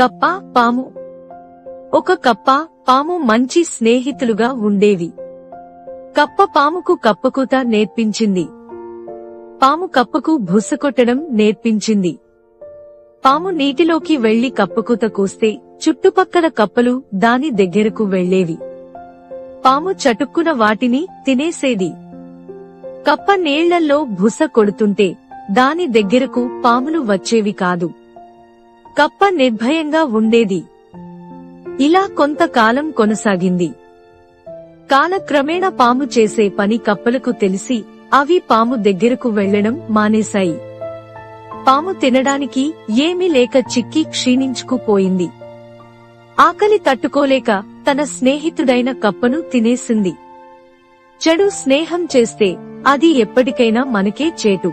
కప్ప, పాము. ఒక కప్ప, పాము మంచి స్నేహితులుగా ఉండేవి. కప్ప పాముకు కప్పకూత నేర్పించింది. పాము కప్పకు బుసకొట్టడం నేర్పించింది. పాము నీటిలోకి వెళ్లి కప్పకూత కూస్తే చుట్టుపక్కల కప్పలు దాని దగ్గరకు వెళ్లేవి. పాము చటుక్కున వాటిని తినేసేది. కప్ప నీళ్లల్లో బుస కొడుతుంటే దాని దగ్గరకు పాములు వచ్చేవి కాదు. కప్ప నిర్భయంగా ఉండేది. ఇలా కొంతకాలం కొనసాగింది. కాలక్రమేణా పాము చేసే పని కప్పలకు తెలిసి అవి పాము దగ్గరకు వెళ్లడం మానేశాయి. పాము తినడానికి ఏమీ లేక చిక్కి క్షీణించుకుపోయింది. ఆకలి తట్టుకోలేక తన స్నేహితుడైన కప్పను తినేసింది. చెడు స్నేహం చేస్తే అది ఎప్పటికైనా మనకే చేటు.